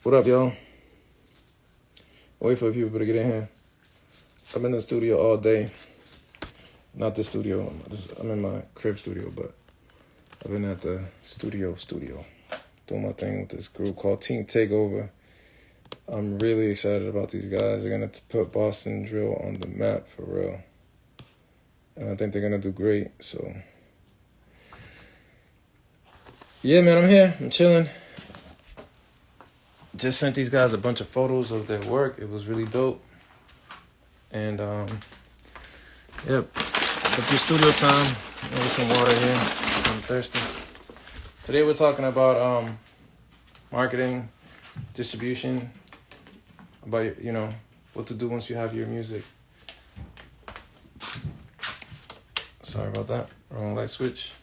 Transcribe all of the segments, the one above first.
What up, y'all? Wait for people to get in here. I'm in the studio all day. Not the studio. I'm in my crib studio, but I've been at the studio. Doing my thing with this group called Team Takeover. I'm really excited about these guys. They're going to put Boston drill on the map for real. And I think they're going to do great, so. Yeah, man, I'm here. I'm chilling. Just sent these guys a bunch of photos of their work. It was really dope. And, yep. But the studio time. Maybe some water here. I'm thirsty. Today we're talking about marketing, distribution, about, you know, what to do once you have your music. Sorry about that. Wrong light switch.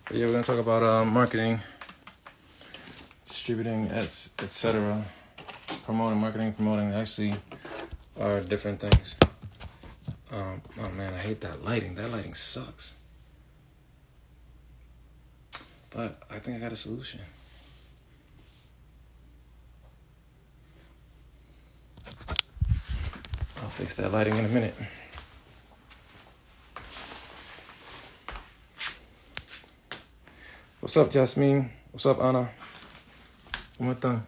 But yeah, we're going to talk about marketing, distributing, etc. Promoting actually are different things. Oh man, I hate that lighting. That lighting sucks. But I think I got a solution. I'll fix that lighting in a minute. What's up, Jasmine? What's up, Anna? One more time.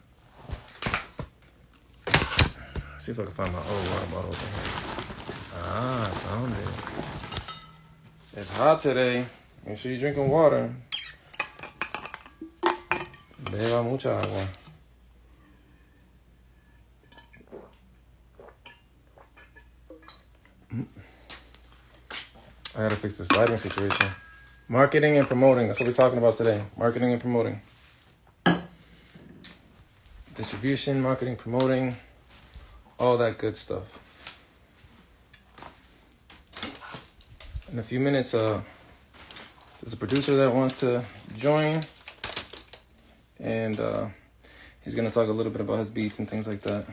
See if I can find my old water bottle over here. I found it. It's hot today. Make sure you're drinking water. Beba mucha agua. I gotta fix this lighting situation. Marketing and promoting. That's what we're talking about today. Marketing and promoting. Distribution, marketing, promoting. All that good stuff. In a few minutes, there's a producer that wants to join. And he's going to talk a little bit about his beats and things like that.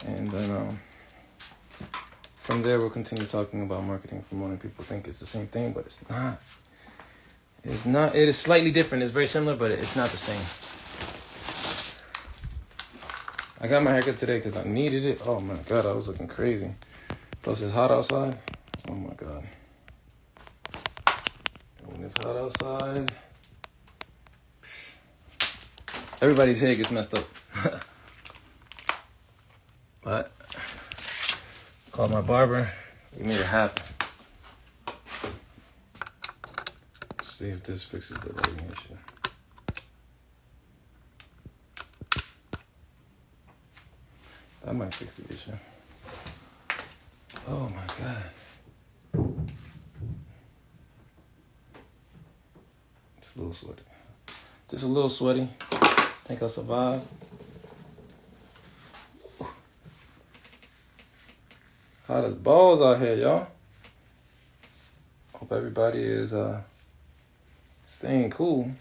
And then from there, we'll continue talking about marketing and promoting. People think it's the same thing, but it's not. It's not. It is slightly different. It's very similar, but it's not the same. I got my haircut today because I needed it. Oh, my God, I was looking crazy. Plus, it's hot outside. Oh, my God. And when it's hot outside, everybody's hair gets messed up. But called my barber. We made it happen. Let's see if this fixes the lighting issue. That might fix the issue. Oh my God. It's a little sweaty. Just a little sweaty. Think I'll survive. Hot as balls out here, y'all. Hope everybody is staying cool.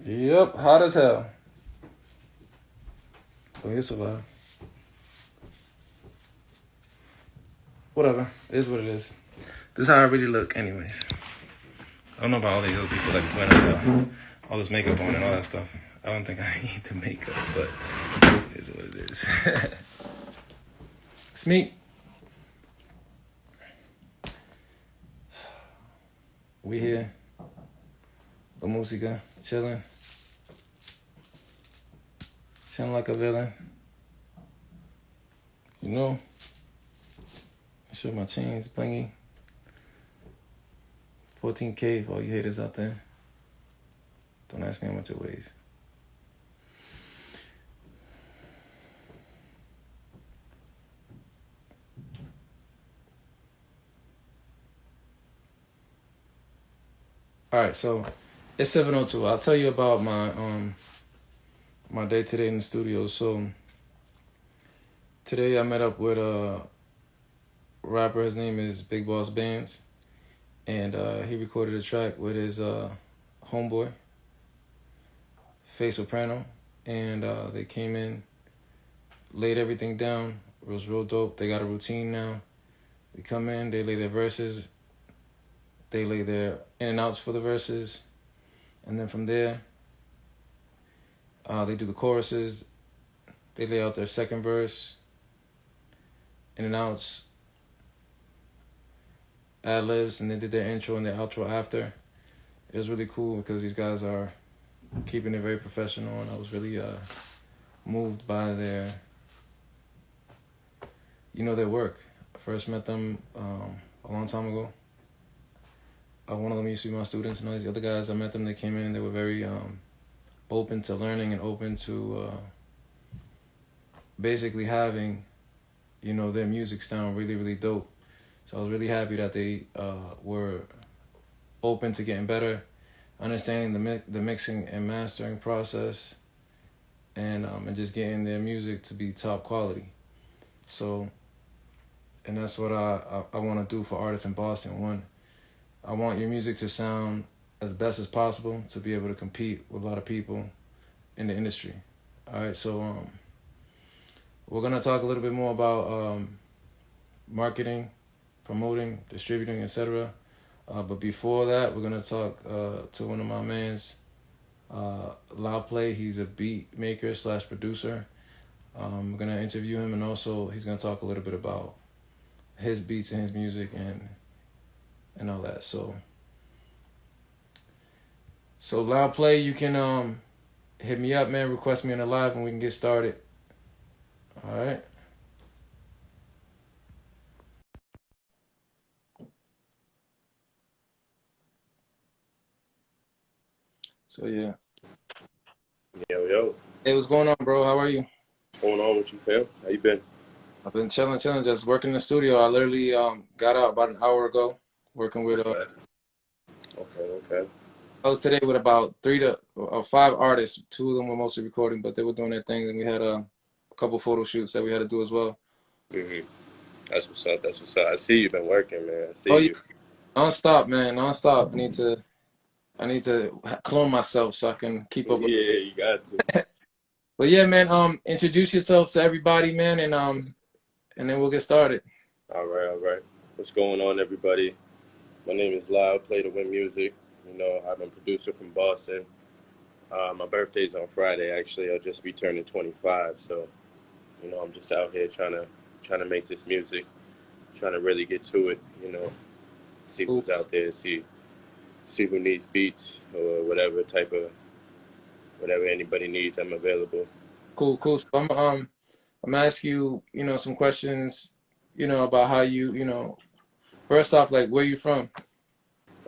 Yep, hot as hell. But he'll survive. Whatever. It is what it is. This is how I really look anyways. I don't know about all these other people that put all this makeup on and all that stuff. I don't think I need the makeup, but it is what it is. It's me. We here. Loue Musica. Chilling. Chilling like a villain. You know. Make sure my chain's blingy. 14K for all you haters out there. Don't ask me how much it weighs. All right, so it's 7:02. I'll tell you about my day today in the studio. So today I met up with a rapper. His name is Big Boss Bands. And he recorded a track with his homeboy, Faye Soprano. And they came in laid everything down. It was real dope. They got a routine now. We come in, they lay their verses, they lay their in and outs for the verses, and then from there, they do the choruses. They lay out their second verse, in and outs, ad libs, and they did their intro and their outro after. It was really cool because these guys are keeping it very professional, and I was really moved by their, their work. I first met them a long time ago. One of them used to be my students, and all these other guys, I met them, they came in, they were very open to learning and open to basically having, their music sound really, really dope. So I was really happy that they were open to getting better, understanding the mixing and mastering process, and just getting their music to be top quality. So, and that's what I want to do for artists in Boston. One, I want your music to sound as best as possible to be able to compete with a lot of people in the industry. All right, so we're gonna talk a little bit more about marketing, promoting, distributing, etc. But before that, we're gonna talk to one of my mans, Loue. He's a beat maker / producer. We're gonna interview him, and also he's gonna talk a little bit about his beats and his music and all that. So Loue, you can hit me up, man. Request me on the live, and we can get started. All right. So yeah. Yo. Hey, what's going on, bro? How are you? What's going on with you, fam? How you been? I've been chilling, just working in the studio. I literally got out about an hour ago, working with Okay. I was today with about 5 artists. 2 of them were mostly recording, but they were doing their thing, and we had a couple photo shoots that we had to do as well. Mm-hmm. That's what's up. I see you've been working, man. I see Oh yeah, you. non-stop, man, non-stop. I need to clone myself so I can keep up with. Yeah, you got to. But yeah, man, introduce yourself to everybody, man, and then we'll get started. All right. What's going on, everybody? My name is Loue Music. I'm a producer from Boston. My birthday's on Friday, actually. I'll just be turning 25, so I'm just out here trying to make this music, trying to really get to it. See Cool, who's out there, see who needs beats or whatever anybody needs. I'm available. cool. So I'm gonna ask you, some questions, about how first off, like, where you from?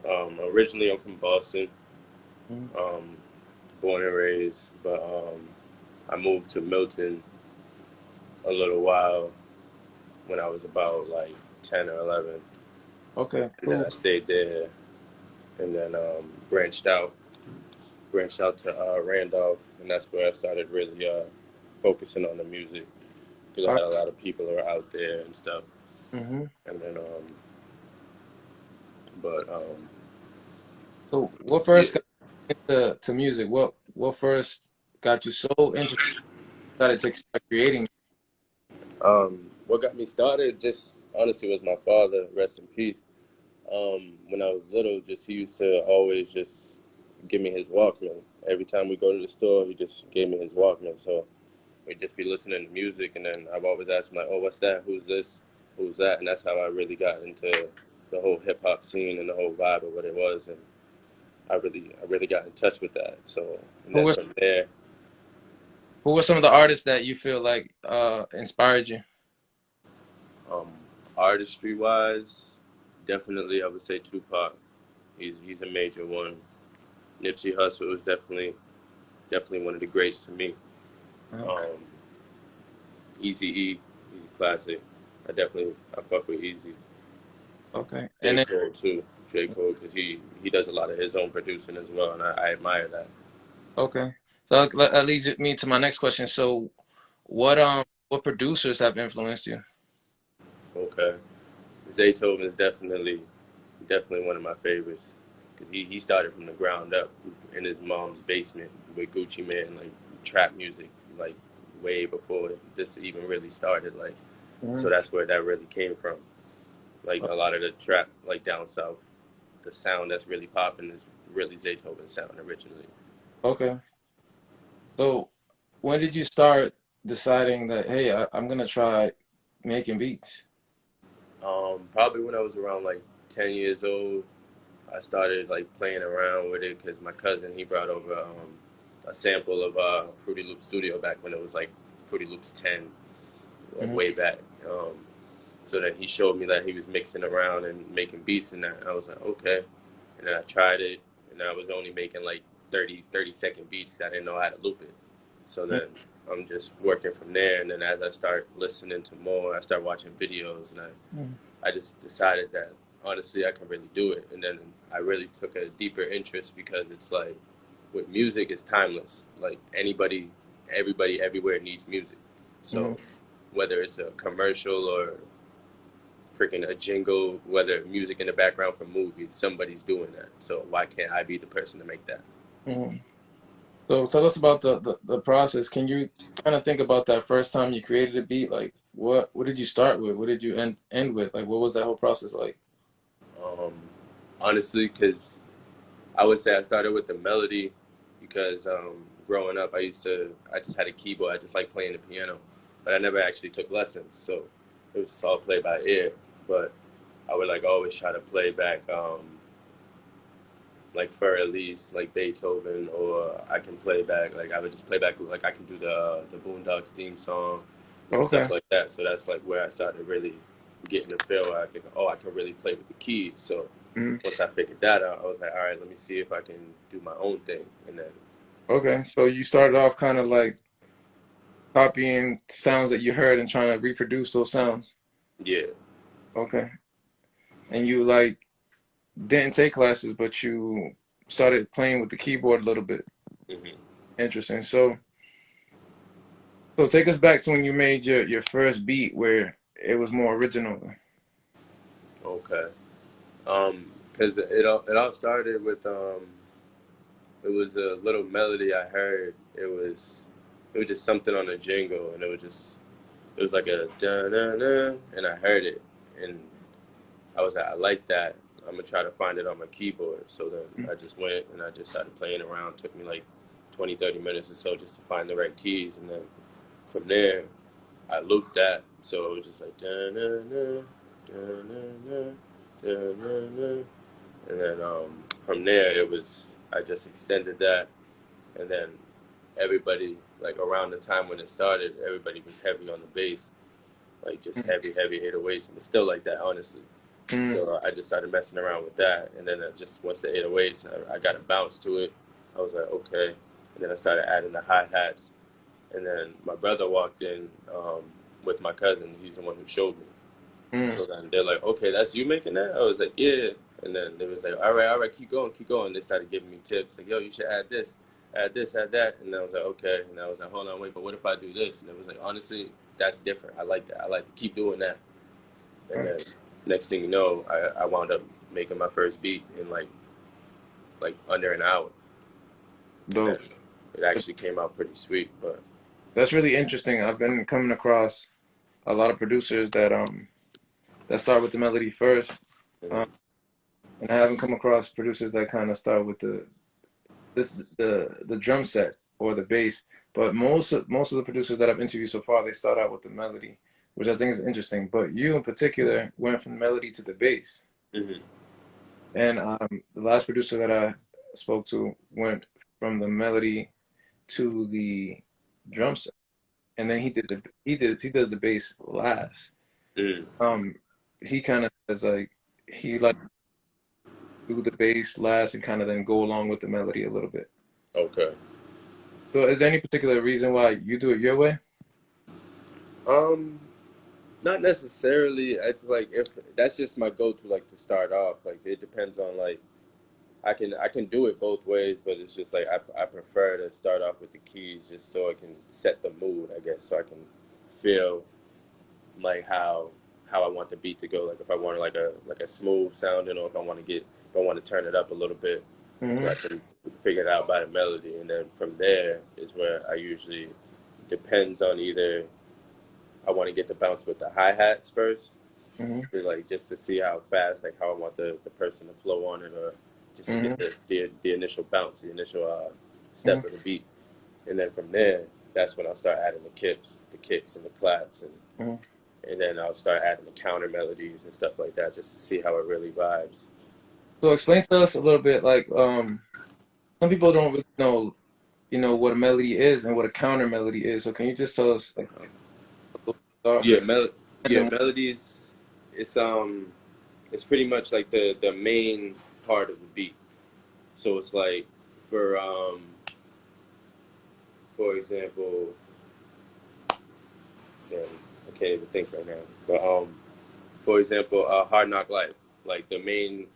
Originally, I'm from Boston, Mhm. um, born and raised, but I moved to Milton a little while when I was about like 10 or 11. Okay, And then cool. I stayed there and then branched out to Randolph, and that's where I started really focusing on the music because I All had a lot of people who were out there and stuff. right. And then, but So what yeah, first got you into music? What first got you so interested, started to start creating? what got me started just honestly was my father, rest in peace. When I was little, just he used to always just give me his Walkman. Every time we go to the store, he just gave me his Walkman. So we'd just be listening to music, and then I've always asked him like, "Oh, what's that? Who's this? Who's that?" And that's how I really got into the whole hip hop scene and the whole vibe of what it was, and I really got in touch with that. So, and Who then was from there, who were some of the artists that you feel like inspired you? um, artistry wise, definitely I would say Tupac. He's a major one. Nipsey Hussle is definitely one of the greats to me. Okay, Um, Easy E, he's a classic. I fuck with Easy. okay, and J then Cole too, J Cole, because he does a lot of his own producing as well, and I admire that. okay. So that leads me to my next question. So what producers have influenced you? Okay, Zaytoven is definitely one of my favorites because he started from the ground up in his mom's basement with Gucci Mane, like trap music, like way before this even really started. Like, so Mhm. that's where that really came from. Like a lot of the trap, like down south, the sound that's really popping is really Zaytoven sound originally. Okay. So when did you start deciding that, hey, I'm gonna try making beats? Probably when I was around like 10 years old, I started like playing around with it because my cousin he brought over a sample of Fruity Loops Studio back when it was like Fruity Loops 10, like Hmm. way back. So then he showed me that he was mixing around and making beats and that. And I was like, okay. And then I tried it, and I was only making like 30-second beats. I didn't know how to loop it. So then I'm just working from there. And then as I start listening to more, I start watching videos, and I just decided that honestly I can really do it. And then I really took a deeper interest because it's like with music, it's timeless. Like anybody, everybody, everywhere needs music. Hmm. So whether it's a commercial or freaking a jingle, whether music in the background for movies, somebody's doing that. So why can't I be the person to make that? Hmm. So tell us about the process. Can you kind of think about that first time you created a beat? Like what did you start with? What did you end with? Like what was that whole process like? Um, Honestly, because I would say I started with the melody because growing up, I just had a keyboard. I just like playing the piano, but I never actually took lessons. So it was just all play by ear. But I would like always try to play back like for at least like Beethoven, or I can play back like I would just play back like I can do the Boondocks theme song and stuff Okay. like that. So that's like where I started really getting the feel where I think, oh, I can really play with the keys. So Hmm. once I figured that out, I was like, all right, let me see if I can do my own thing. And then Okay. So you started off kind of like copying sounds that you heard and trying to reproduce those sounds. yeah, Okay. And you like didn't take classes, but you started playing with the keyboard a little bit. hmm Interesting. So take us back to when you made your first beat where it was more original. okay. Because it all started with it was a little melody I heard. It was just something on a jingle, and it was like a da na na, and I heard it, and I was like, I like that. I'm gonna try to find it on my keyboard. So then I just went and I just started playing around. It took me like 20-30 minutes or so just to find the right keys, and then from there I looped that. So it was just like da na na, da na na, da na na, and then from there it was I just extended that, and then everybody like around the time when it started, everybody was heavy on the bass, like just Mm. heavy 808s, and it's still like that, honestly. Mm. So I just started messing around with that, and then I just once the 808s, I got a bounce to it. I was like, okay, and then I started adding the hi hats, and then my brother walked in with my cousin. He's the one who showed me. Mm. So then they're like, okay, that's you making that? I was like, yeah. And then they was like, all right, keep going, keep going. They started giving me tips, like, yo, you should add this, add that. And I was like, okay. And I was like, hold on, wait, but what if I do this? And it was like, honestly, that's different. I like that. I like to keep doing that. And then next thing you know, I wound up making my first beat in like under an hour. And then Dope. it actually came out pretty sweet. But That's really interesting. I've been coming across a lot of producers that start with the melody first, um, mhm. and I haven't come across producers that kind of start with the drum set or the bass. But most of the producers that I've interviewed so far, they start out with the melody, which I think is interesting. But you in particular went from the melody to the bass. Mhm. And the last producer that I spoke to went from the melody to the drum set, and then he does the bass last. Mhm. Um, he kind of says like he like do the bass last and kind of then go along with the melody a little bit. Okay. So, is there any particular reason why you do it your way? Um, Not necessarily. It's like if that's just my go-to, like to start off. Like it depends on like I can do it both ways, but it's just like I prefer to start off with the keys just so I can set the mood, I guess, so I can feel like how I want the beat to go. Like if I want like a smooth sounding, or if I want to turn it up a little bit, so I Hmm. can figure it out by the melody, and then from there is where I usually depends on either I want to get the bounce with the hi-hats first, Mm-hmm. like just to see how fast, like how I want the person to flow on it, or just to Mm-hmm. get the initial bounce, the initial Mm-hmm. step of the beat. And then from there, that's when I'll start adding the kicks and the claps, Mm-hmm. and then I'll start adding the counter melodies and stuff like that, just to see how it really vibes. So explain to us a little bit, like, some people don't really know, what a melody is and what a counter melody is. So can you just tell us, like, what those are? Yeah, And then, melodies. It's it's pretty much like the main part of the beat. So it's like for for example, damn, I can't even think right now. But for example, Hard Knock Life. Like the main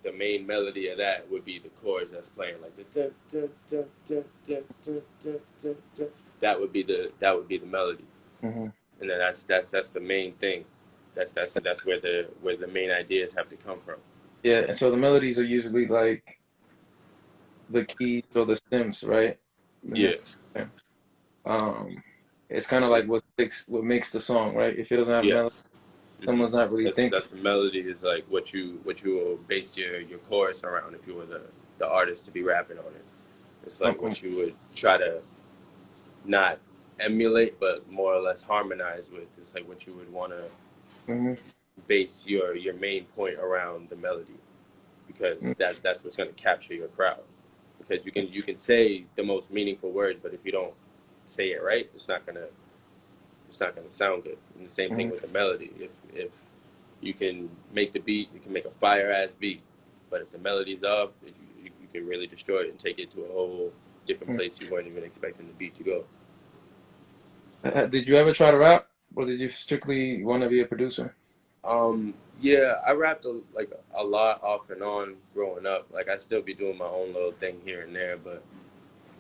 melody of that would be the chords that's playing, like the dun, dun, dun, dun, dun, dun, dun, dun, dun. That would be the melody, mm-hmm. and then that's the main thing. That's where the main ideas have to come from. Yeah, and so the melodies are usually like the keys or the stems, right? The Yeah, music stems. Um, it's kind of like what makes the song, right? If it doesn't have a yeah. melody, someone's not really thinking. That's the melody is like what you will base your chorus around if you were the artist to be rapping on it. It's like Um, what you would try to not emulate, but more or less harmonize with. It's like what you would want to mhm, base your main point around the melody, because that's what's going to capture your crowd. Because you can say the most meaningful words, but if you don't say it right, it's not gonna sound good. And the same thing mhm, with the melody. If you can make the beat, you can make a fire ass beat, but if the melody's off, you can really destroy it and take it to a whole different mhm. place you weren't even expecting the beat to go. Did you ever try to rap, or did you strictly want to be a producer? Yeah, I rapped like a lot off and on growing up. Like I still be doing my own little thing here and there, but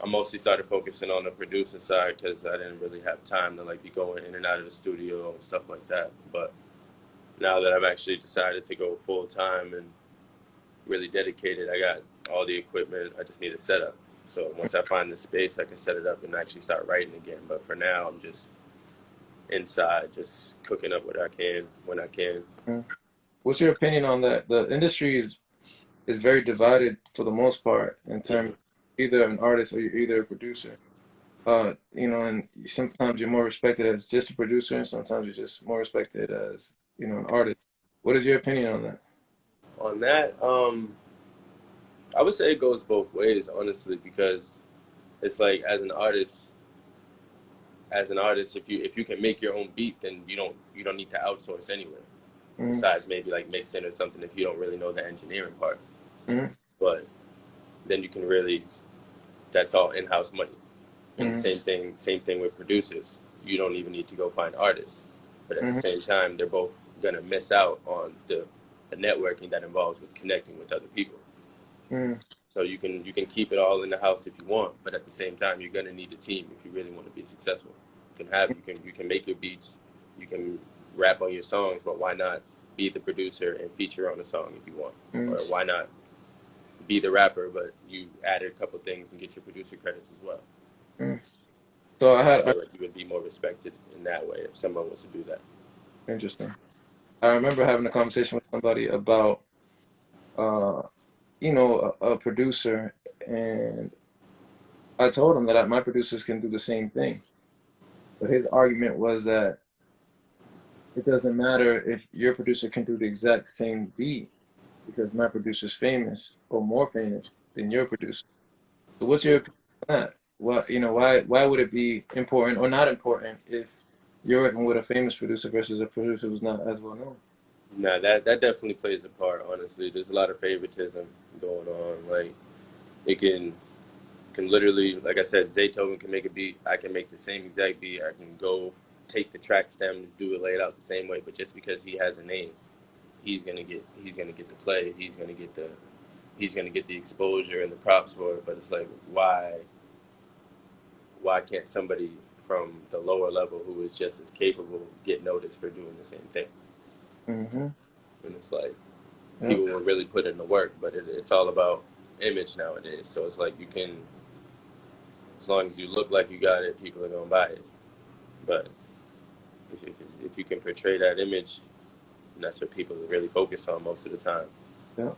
I mostly started focusing on the producing side because I didn't really have time to like be going in and out of the studio and stuff like that. But now that I've actually decided to go full time and really dedicated, I got all the equipment. I just need a setup. So once I find the space, I can set it up and actually start writing again. But for now, I'm just inside, just cooking up what I can when I can. Mhm. What's your opinion on that? The industry is very divided for the most part in terms of Hmm. either an artist or you're either a producer. And sometimes you're more respected as just a producer, and sometimes you're just more respected as, an artist. What is your opinion on that? On that, I would say it goes both ways, honestly, because it's like as an artist, if you can make your own beat, then you don't need to outsource anywhere. Mm-hmm. Besides maybe like mixing or something if you don't really know the engineering part. Mm-hmm. But then you can really that's all in house money. And Mm-hmm. same thing with producers. You don't even need to go find artists. But at the Mm-hmm. same time, they're both gonna miss out on the networking that involves with connecting with other people. Mm-hmm. So you can keep it all in the house if you want, but at the same time, you're gonna need a team if you really want to be successful. You can make your beats, you can rap on your songs, but why not be the producer and feature on a song if you want, Mm-hmm. or why not be the rapper but you added a couple things and get your producer credits as well. Mm-hmm. So I I had, feel like you would be more respected in that way if someone was to do that. interesting. I remember having a conversation with somebody about, uh, a producer, and I told him that my producers can do the same thing. But his argument was that it doesn't matter if your producer can do the exact same beat because my producer's famous or more famous than your producer. So what's your Yeah. opinion on that? Why would it be important or not important if you're working with a famous producer versus a producer who's not as well known? Nah, that definitely plays a part. Honestly, there's a lot of favoritism going on. Like it can literally, like I said, Zaytoven can make a beat. I can make the same exact beat. I can go take the track stems, do it laid out the same way. But just because he has a name, he's gonna get the play. He's gonna get the exposure and the props for it. But it's like why can't somebody from the lower level who is just as capable get noticed for doing the same thing? Mm-hmm. And it's like Yep. people will really put in the work, but it's all about image nowadays. So it's like you can, as long as you look like you got it, people are gonna buy it. But if you can portray that image, that's what people really focus on most of the time. Yeah.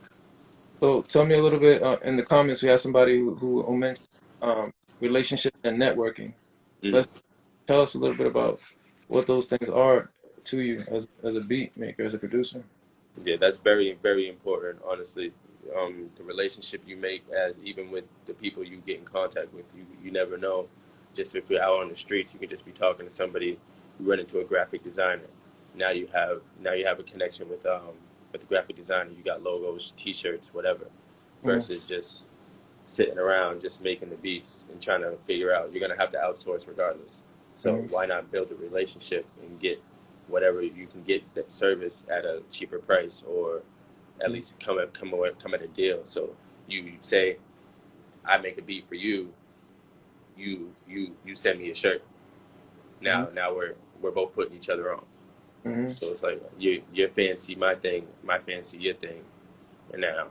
So tell me a little bit in the comments. We have somebody who mentioned relationships and networking. Mm. Let's tell us a little bit about what those things are to you as a beat maker, as a producer. Yeah, that's very, very important, honestly. The relationship you make, as even with the people you get in contact with, you never know. Just if you're out on the streets, you can just be talking to somebody, you run into a graphic designer. Now you have a connection with the graphic designer. You got logos, T-shirts, whatever, Mm-hmm. versus just sitting around just making the beats and trying to figure out. You're gonna have to outsource regardless. So Mm-hmm. why not build a relationship and get whatever you can get that service at a cheaper price, or at least come at a deal. So you say, I make a beat for you, you send me a shirt. Now we're both putting each other on. Mm-hmm. So it's like you fancy my thing, my fancy your thing, and now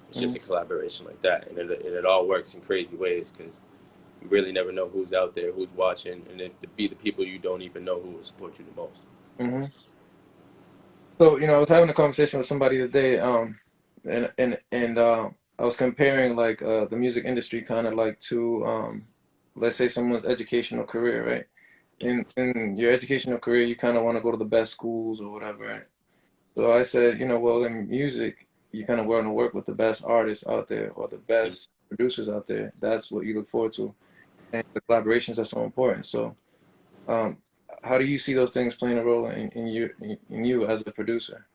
it's Mm-hmm. just a collaboration like that, and it all works in crazy ways because you really never know who's out there, who's watching, and it to be the people you don't even know who will support you the most. Mm-hmm. So, I was having a conversation with somebody today, and I was comparing like the music industry kind of like to let's say someone's educational career, right? In your educational career, you kind of want to go to the best schools or whatever, right? So I said, well, in music, you kind of want to work with the best artists out there or the Mm. best producers out there. That's what you look forward to, and the collaborations are so important. So, um, how do you see those things playing a role in you as a producer?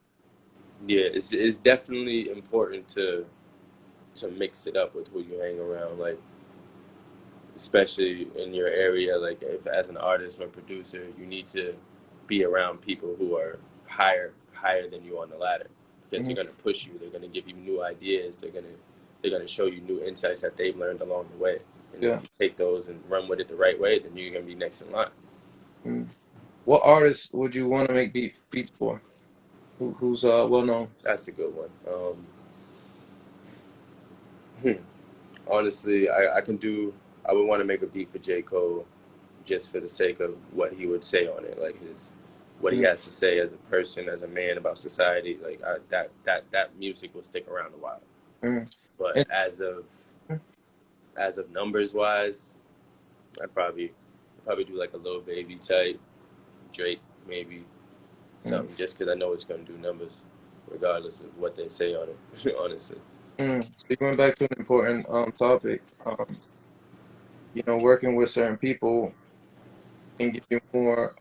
Yeah, it's definitely important to mix it up with who you hang around. Like, especially in your area, like if as an artist or producer, you need to be around people who are higher than you on the ladder, because Hmm. they're going to push you. They're going to give you new ideas. They're going to show you new insights that they've learned along the way. And if Yeah. you take those and run with it the right way, then you're going to be next in line. Mm. What artists would you want to make beats for? Who's well known? That's a good one. Honestly, I can do. I would want to make a beat for J. Cole, just for the sake of what he would say on it, like what he Mm, has to say as a person, as a man about society. Like that music will stick around a while. mm. But And, as of numbers wise, I'd probably do like a little baby type, Drake maybe, mm, something, just because I know it's gonna do numbers, regardless of what they say on it. Honestly. So you went back to an important topic. Working with certain people can give you more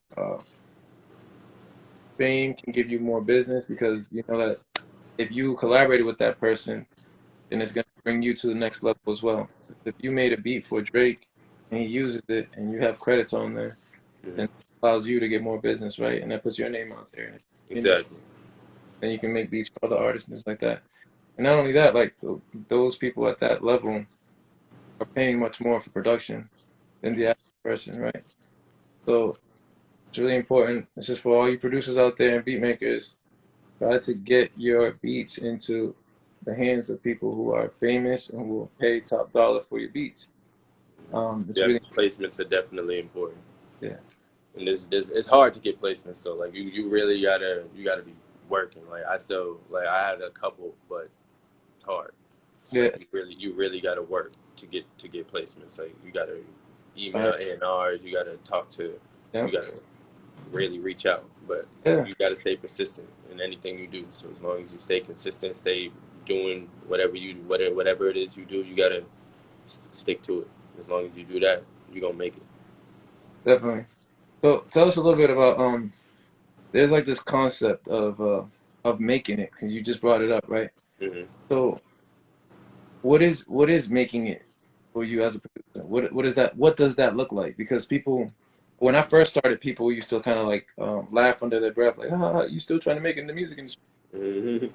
fame, can give you more business because you know that if you collaborated with that person, then it's going to bring you to the next level as well. If you made a beat for Drake and he uses it and you have credits on there, then it Hmm. allows you to get more business, right? And that puts your name out there. And Exactly. then you can make beats for other artists and things like that. And not only that, like those people at that level are paying much more for production than the average person, right? So it's really important. It's just for all you producers out there and beat makers, try to get your beats into the hands of people who are famous and who will pay top dollar for your beats. It's Yeah, really, placements are definitely important. yeah, And it's hard to get placements though. Like you really gotta be working. Like I still, like I had a couple, but it's hard. yeah, Like you really gotta work to get placements. Like you gotta uh, email A&Rs. You gotta talk to. yeah, You gotta really reach out. But yeah, you gotta stay persistent in anything you do. So as long as you stay consistent, stay doing whatever it is you do, you gotta stick to it. As long as you do that, you're gonna make it. definitely. So tell us a little bit about there's like this concept of making it because you just brought it up, right? Hmm. So what is making it for you as a producer? What is that? What does that look like? Because people, when I first started, people used to kind of like laugh under their breath, like, "Ah, you still trying to make it in the music industry?" Hmm.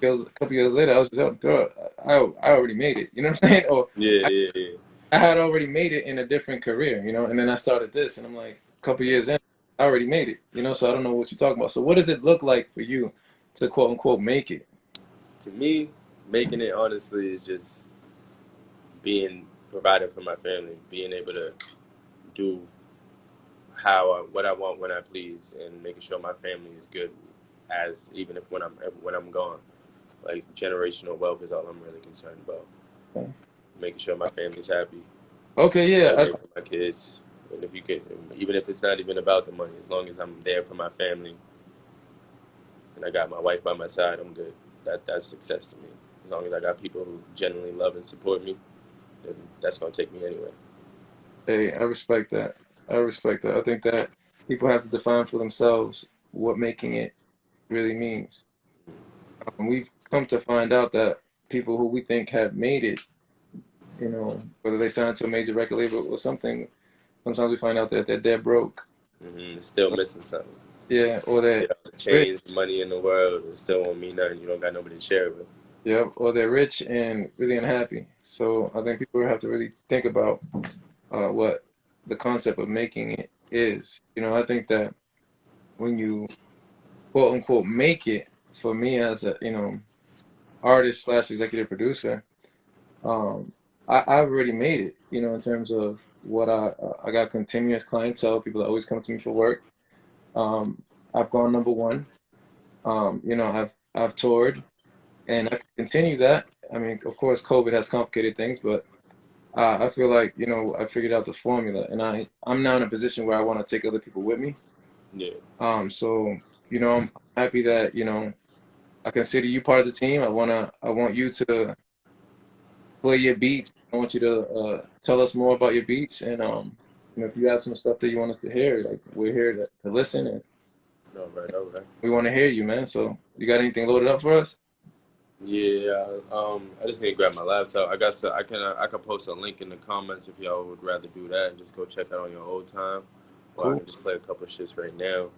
Because a couple years later, I was just, oh, girl, I already made it. You know what I'm saying? Or Yeah, I, yeah, yeah. I had already made it in a different career, and then I started this, and I'm like, a couple years in, I already made it. So I don't know what you're talking about. So what does it look like for you to quote unquote make it? To me, making it honestly is just being provided for my family, being able to do what I want when I please, and making sure my family is good, as even if when I'm gone. Like generational wealth is all I'm really concerned about. Okay. Making sure my family's happy, Okay, yeah, all day for my kids, and if you could, even if it's not even about the money, as long as I'm there for my family and I got my wife by my side, I'm good. That's success to me. As long as I got people who genuinely love and support me, then that's gonna take me anywhere. hey, I respect that. I respect that. I think that people have to define for themselves what making it really means. And we've come to find out that people who we think have made it, whether they signed to a major record label or something, sometimes we find out that they're dead broke. It's still missing something. Yeah, or they're Get all the rich. chains, the money in the world, it still won't mean nothing. You don't got nobody to share it with. Yeah, or they're rich and really unhappy. So I think people have to really think about what the concept of making it is. I think that when you quote unquote make it, for me as a artist slash executive producer, um, I've already made it. In terms of what I got continuous clientele, people that always come to me for work. Um, I've gone number one. I've toured, and I can continue that. I mean, of course, COVID has complicated things, but I feel like I figured out the formula, and I'm now in a position where I want to take other people with me. Yeah, So I'm happy that I consider you part of the team. I want you to play your beats. I want you to tell us more about your beats, and if you have some stuff that you want us to hear, like we're here to listen, and all right. we want to hear you, man. So you got anything loaded up for us? Yeah, I just need to grab my laptop. I got so I can post a link in the comments if y'all would rather do that and just go check out on your old time, or I Cool. can just play a couple of shits right now.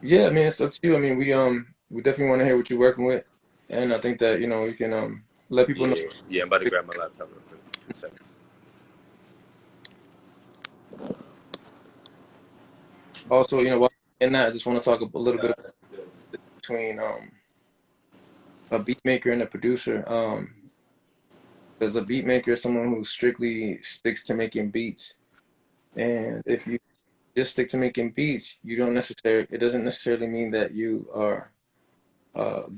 Yeah, I mean it's up to you. I mean we definitely want to hear what you're working with, and I think that we can let people know. Yeah, I'm about to grab my laptop real quick. 2 seconds. Also, while in that, I just want to talk a little bit between a beat maker and a producer. Because a beat maker is someone who strictly sticks to making beats, and if you just stick to making beats, it doesn't necessarily mean that you are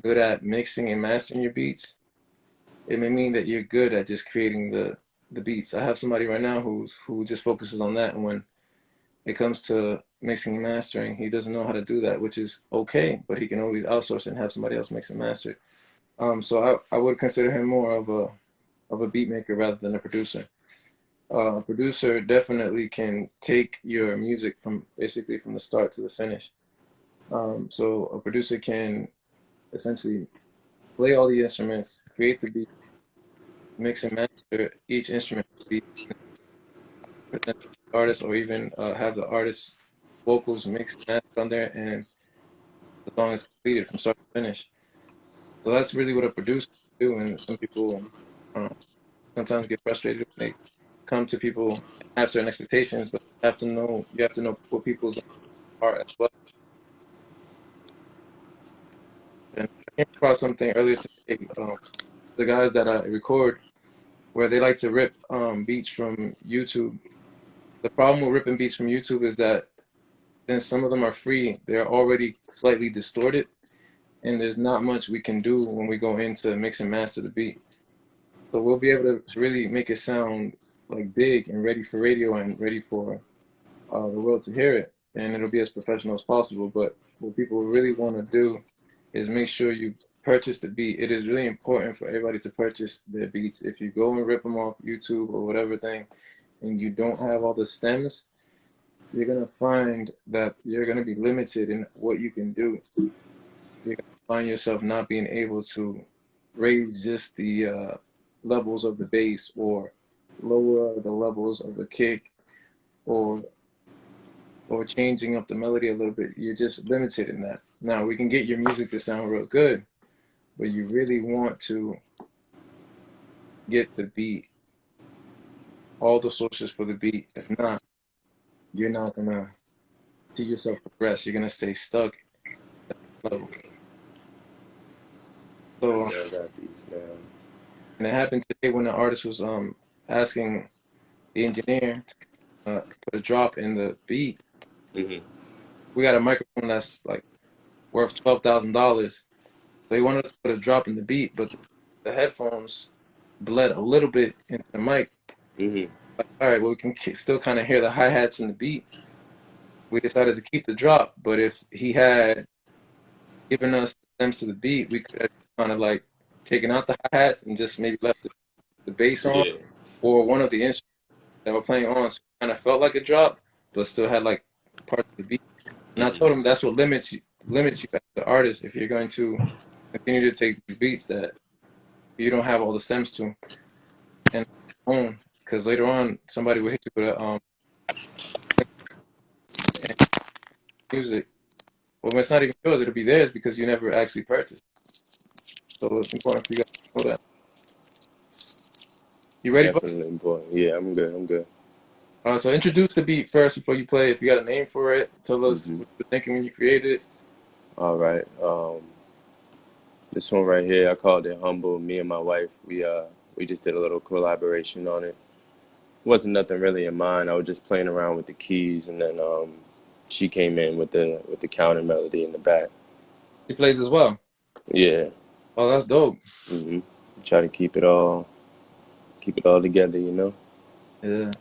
good at mixing and mastering your beats. It may mean that you're good at just creating the beats. I have somebody right now who just focuses on that, and when it comes to mixing and mastering, he doesn't know how to do that, which is okay, but he can always outsource it and have somebody else mix and master it. So I would consider him more of a beat maker rather than a producer. A producer definitely can take your music from basically from the start to the finish. So a producer can essentially play all the instruments, create the beat, mix and master each instrument beat, present to the artist, or even have the artist's vocals mixed and mastered on there, and the song is completed from start to finish. So that's really what a producer do, and some people uh, sometimes get frustrated when they come to people and have certain expectations, but you have to know what people's are as well. And I came across something earlier today. The guys that I record, where they like to rip beats from YouTube. The problem with ripping beats from YouTube is that since some of them are free, they're already slightly distorted, and there's not much we can do when we go in to mix and master the beat. So we'll be able to really make it sound like big and ready for radio and ready for the world to hear it, and it'll be as professional as possible. But what people really want to do is make sure you purchase the beat. It is really important for everybody to purchase their beats. If you go and rip them off YouTube or whatever thing, and you don't have all the stems, you're gonna find that you're gonna be limited in what you can do. You're gonna find yourself not being able to raise just the levels of the bass or lower the levels of the kick or changing up the melody a little bit. You're just limited in that. Now we can get your music to sound real good, but you really want to get the beat, all the sources for the beat. If not, you're not gonna see yourself progress. You're gonna stay stuck at that level. So, Yeah, I got these now. and it happened today when the artist was asking the engineer to put a drop in the beat. Hmm. We got a microphone that's like worth $12,000. So he wanted us to put a drop in the beat, but the headphones bled a little bit into the mic. Hmm. Like, all right, well, we can still kind of hear the hi-hats in the beat. We decided to keep the drop, but if he had given us the stems to the beat, we could have kind of like taken out the hi-hats and just maybe left the bass on Yeah. or one of the instruments that we're playing on. So it kind of felt like a drop, but still had like parts of the beat. And I Hmm. told him that's what limits you as the artist if you're going to continue to take these beats that you don't have all the stems to and own. Because later on, somebody will hit you with a and music. Well, when it's not even yours, it'll be theirs because you never actually purchased. So it's important for you guys to know that. You ready, bro? Definitely important. Yeah, I'm good. I'm good. So introduce the beat first before you play. If you got a name for it, tell us Hmm. what you were thinking when you created it. All right. This one right here, I called it Humble. Me and my wife, we just did a little collaboration on it. Wasn't nothing really in mind. I was just playing around with the keys, and then she came in with the counter melody in the back. She plays as well. Yeah. Oh, that's dope. Hmm. Try to keep it all together, you know. Yeah.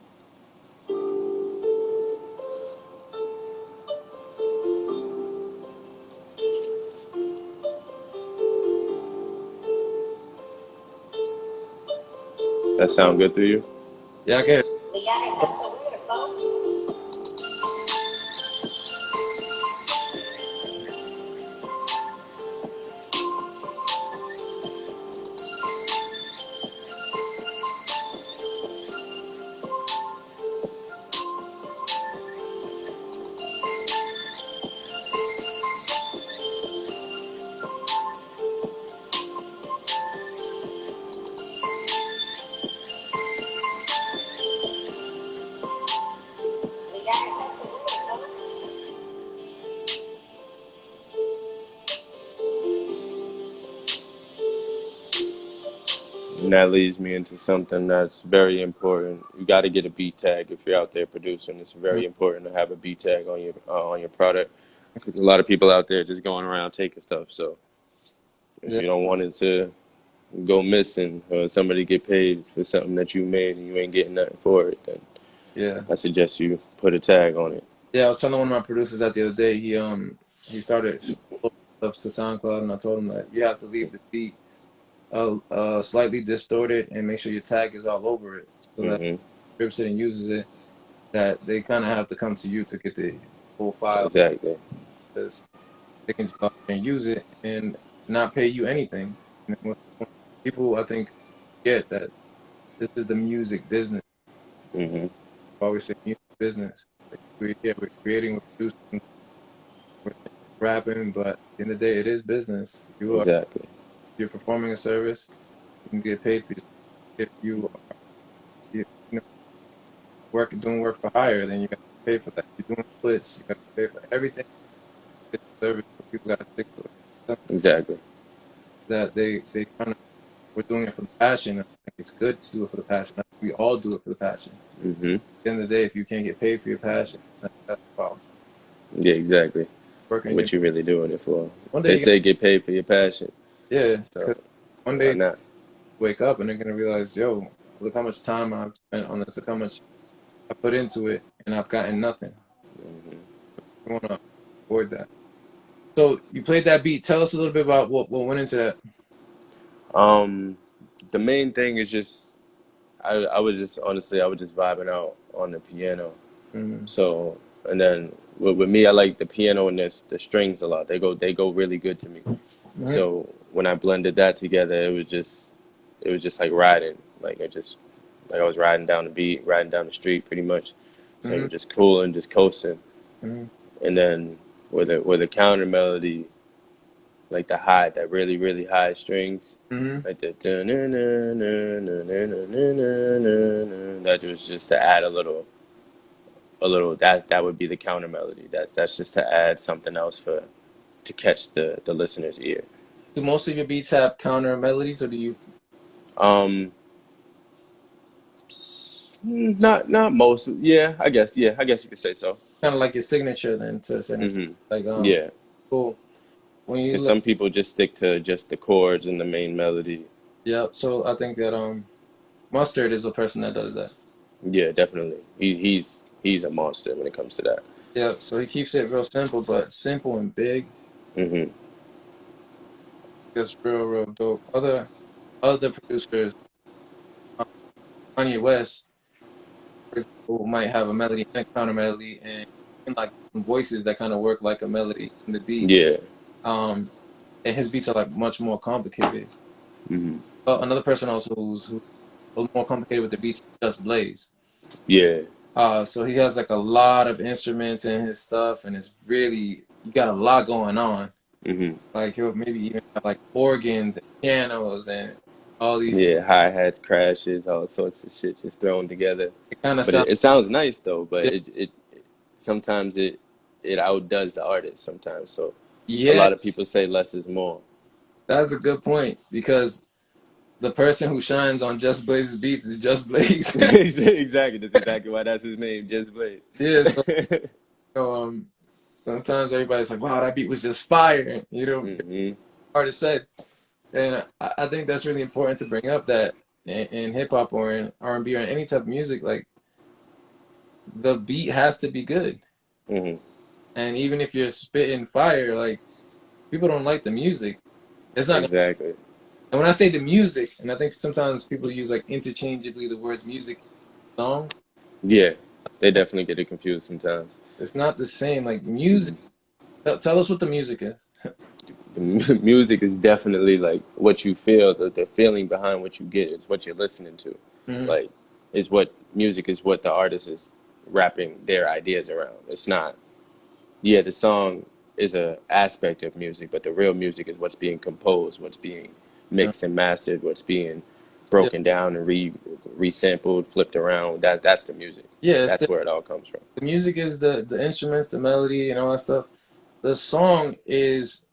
That sound good through you? Yeah, I can. And that leads me into something that's very important. You got to get a beat tag if you're out there producing. It's very important to have a beat tag on your product because a lot of people out there just going around taking stuff. So if Yeah, you don't want it to go missing or somebody get paid for something that you made and you ain't getting nothing for it, then yeah, I suggest you put a tag on it. yeah. I was telling one of my producers that the other day. He started stuff to SoundCloud, and I told him that you have to leave the beat slightly distorted and make sure your tag is all over it, so that Hmm. if it and uses it, that they kind of have to come to you to get the full file Exactly. because they can just go out and use it and not pay you anything. And most people, I think, get that this is the music business. Hmm. I always say music business. Like we're creating, we're producing, we're rapping, but at the end of the day, it is business. Exactly. You're performing a service, you can get paid for if you are you know, doing work for hire, then you got to pay for that. You're doing splits, you got to pay for everything. It's a service, so people got to stick to it. Something Exactly. that they kind of we're doing it for the passion. I think it's good to do it for the passion. I think we all do it for the passion. Hmm. At the end of the day, if you can't get paid for your passion, that's a problem. Yeah, exactly. Working, What you really doing it for? one day They you got, say get paid for your passion, yeah, so because one day why you not? wake up and they're gonna realize, yo, look how much time I've spent on this. Look how much I put into it, and I've gotten nothing. I want to avoid that. So you played that beat. Tell us a little bit about what went into that. Um, the main thing is just I was just honestly I was just vibing out on the piano. Mm-hmm. So and then with me, I like the piano and the strings a lot. They go really good to me. Mm-hmm. So when I blended that together, it was just like riding, like I was riding down the beat, riding down the street, pretty much. So it Mm-hmm. was just cool and just coasting. Mm-hmm. And then with a counter melody, like the high, that really high strings, Mm-hmm. like the that was just to add a little that would be the counter melody. That's just to add something else for to catch the listener's ear. Do most of your beats have counter melodies, or do you? Um, not most. Yeah, I guess. Yeah, I guess you could say so. kind of like your signature then to a certain extent. Like Yeah, cool. When you because look, some people just stick to just the chords and the main melody. yeah. So I think that Mustard is a person that does that. Yeah, definitely. He's a monster when it comes to that. Yeah. So he keeps it real simple, but simple and big. Hmm Just real dope. Other producers, um, Kanye West, for example, might have a melody and a counter melody, and like some voices that kind of work like a melody in the beat. Yeah. Um, and his beats are like much more complicated. hmm Another person also who's a little more complicated with the beats, is Just Blaze. Yeah. So he has like a lot of instruments in his stuff, and it's really you got a lot going on. hmm Like he'll maybe even have like organs and pianos and all these. Yeah. Hi-hats, crashes, all sorts of shit just thrown together. It kind of But sounds. it sounds nice though. But Yeah, it sometimes it outdoes the artist sometimes. So a yeah, lot of people say less is more. that's a good point because the person who shines on Just Blaze's beats is Just Blaze. Exactly. That's exactly why that's his name, Just Blade. Yeah, so sometimes everybody's like, "Wow, that beat was just fire," hmm hard to say. And I think that's really important to bring up that in hip hop or in R&B or in any type of music, like the beat has to be good. hmm And even if you're spitting fire, like people don't like the music, it's not. Exactly. And when I say the music, and I think sometimes people use like interchangeably the words music and song, Yeah. They definitely get it confused sometimes. it's not the same. Like music, tell us what the music is. Music is definitely like what you feel, the feeling behind what you get. It's what you're listening to. Hmm. Like, is what music is what the artist is wrapping their ideas around. It's not, yeah, the song is a aspect of music, but the real music is what's being composed, what's being mixed and mastered, what's being Yeah, broken down and resampled, flipped around. That's the music. yeah. That's where it all comes from. The music is the instruments, the melody, and all that stuff. The song is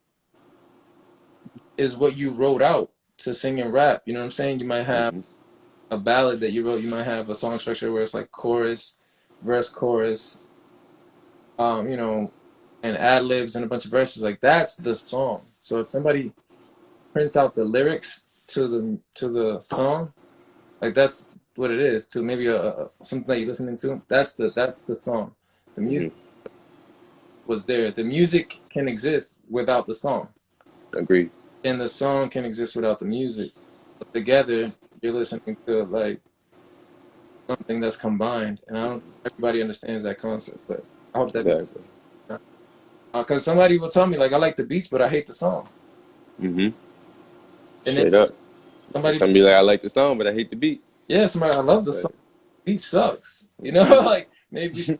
what you wrote out to sing and rap. You know what I'm saying? You might have Hmm a ballad that you wrote. You might have a song structure where it's like chorus, verse, chorus, you know, and ad libs and a bunch of verses. Like that's the song. So if somebody prints out the lyrics to the song, like that's what it is. To maybe something that you're listening to. That's the song. The music hmm was there. The music can exist without the song, Agreed. and the song can exist without the music. But together, you're listening to like something that's combined, and I don't everybody understands that concept. But I hope that Exactly. because somebody will tell me like I like the beats, but I hate the song, hmm and then Straight up. And somebody, some be like, I like the song, but I hate the beat. yeah, somebody I love the But song, beat sucks, like maybe we should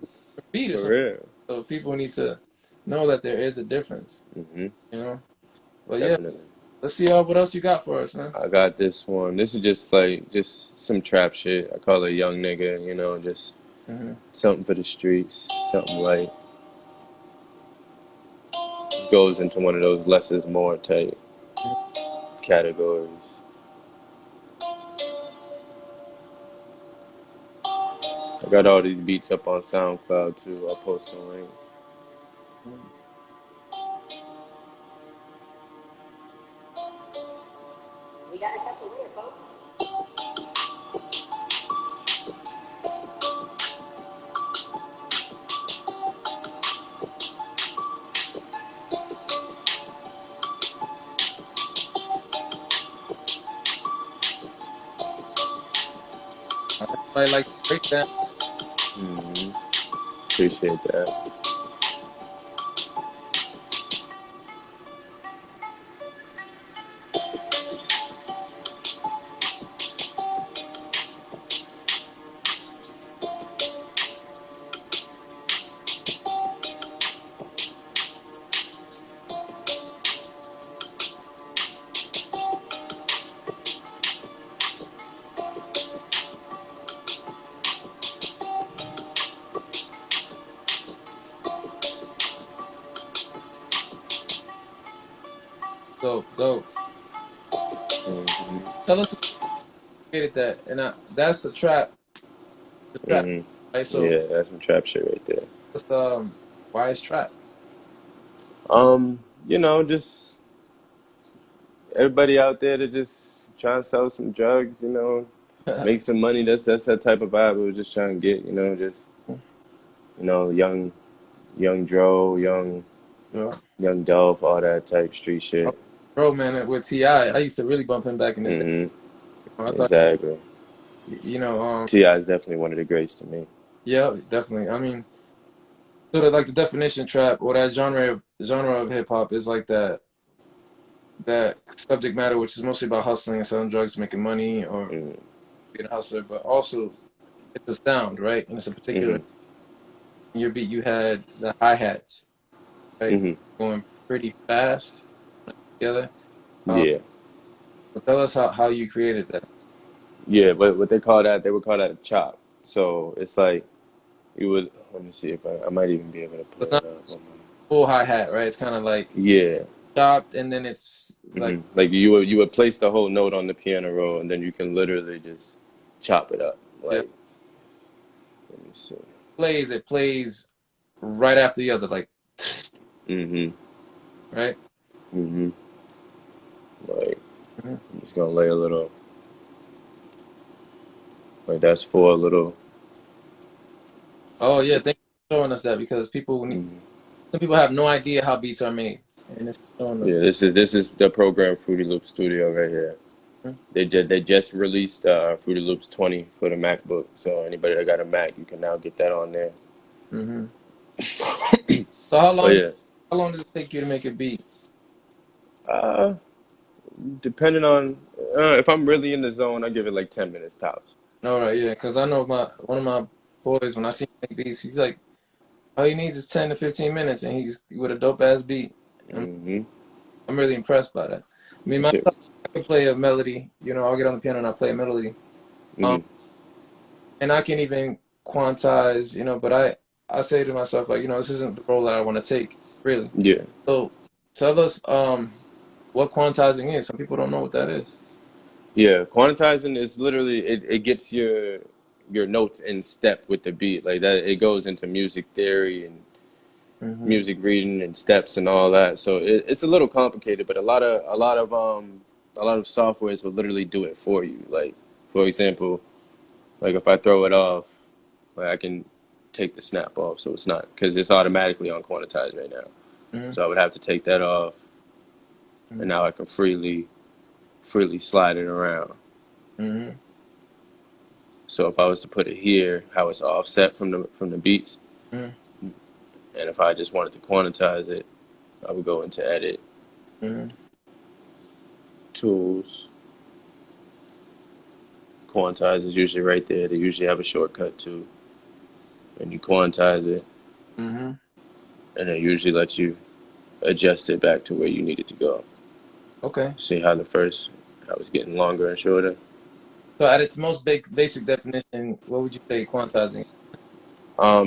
beat or for something. real. So people need to know that there is a difference, Hmm you know. But yeah, Definitely. let's see what else you got for us, man. I got this one. This is just like just some trap shit. I call it young nigga, just Hmm. something for the streets, something light. Goes into one of those less is more type categories. I got all these beats up on SoundCloud too. I'll post a link. We got ourselves a winner, folks. Everybody like to break down. Hmm Appreciate that. Dope. Hmm Tell us created that, and that's a trap, hmm right? So Yeah, that's some trap shit right there. Why is trap? You know, just everybody out there to just try and sell some drugs, you know, make some money. That's that type of vibe we were just trying to get, you know, just young Dro, Yeah. young Dolph, all that type street Oh, shit. bro, man, with Ti, I used to really bump him back in the day. Hmm. I thought, Exactly. you know, Ti is definitely one of the greats to me. yeah, definitely. I mean, sort of like the definition trap or that genre of hip hop is like that subject matter, which is mostly about hustling and selling drugs, making money, or Mm-hmm. being a hustler, but also it's a sound, right? And it's a particular Hmm. in your beat. You had the hi hats, right, Hmm. going pretty fast together. Um, Yeah. so tell us how you created that. Yeah, but what they call that, they would call that a chop. So it's like you would, let me see if I might even be able to pull It's not it up. full hi hat, right? It's kind of like Yeah. chopped, and then it's like Like you would place the whole note on the piano roll, and then you can literally just chop it up. yeah, Like, let me see. plays. It plays right after the other, like Hmm. right. Hmm. Like, Mhm. I'm just gonna lay a little. Like that's for a little. Oh yeah, thank you for showing us that because Mhm. some people have no idea how beats are made, and it's showing them. Yeah, this is the program Fruity Loop Studio right here. They just released Fruity Loops 20 for the MacBook. So anybody that got a Mac, you can now get that on there. Mm-hmm. So how But long yeah, how long does it take you to make a beat? uh, depending on if I'm really in the zone, I give it like 10 minutes tops. All right, yeah, because I know my one of my boys when I see him make beats, he's like, all he needs is 10 to 15 minutes, and he's with a dope ass beat. I'm Hmm. I'm really impressed by that. I mean, Shit. myself, I can play a melody. I'll get on the piano and I play a melody. Um, Hmm. and I can even quantize. But I say to myself like, this isn't the role that I want to take, really. Yeah. So tell us what quantizing is. Some people don't know what that is. Yeah. Quantizing is literally it gets your notes in step with the beat. Like that it goes into music theory and Mm-hmm. music reading and steps and all that. So it's a little complicated, but a lot of softwares will literally do it for you. Like for example, like if I throw it off, like I can take the snap off, so it's not because it's automatically on quantized right now. Mm-hmm. So I would have to take that off, and now I can freely slide it around. Mm-hmm. So if I was to put it here, how it's offset from the beats, Mm-hmm. and if I just wanted to quantize it, I would go into edit, Mm-hmm. tools. Quantize is usually right there. They usually have a shortcut too. And you quantize it, Mm-hmm. and it usually lets you adjust it back to where you need it to go. Okay. See how I was getting longer and shorter. So at its most basic definition, what would you say quantizing?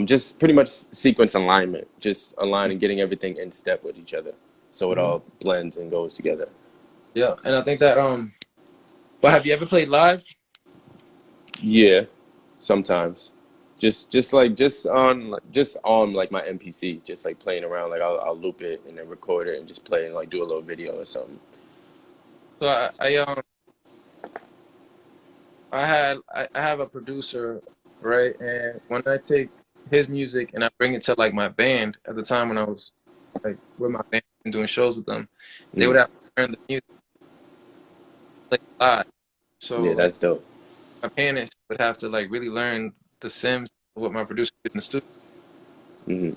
Just pretty much sequence alignment, just aligning, getting everything in step with each other, so it Mm-hmm. all blends and goes together. Yeah, and I think that but have you ever played live? Yeah, sometimes, just on like my MPC, just like playing around. Like I'll loop it and then record it and just play and like do a little video or something. So I have a producer, right? And when I take his music and I bring it to like my band at the time when I was like with my band and doing shows with them, they would Mm. have to learn the music like live. So Yeah, like that's dope. my pianist would have to like really learn the sims of what my producer did in the studio. Hmm.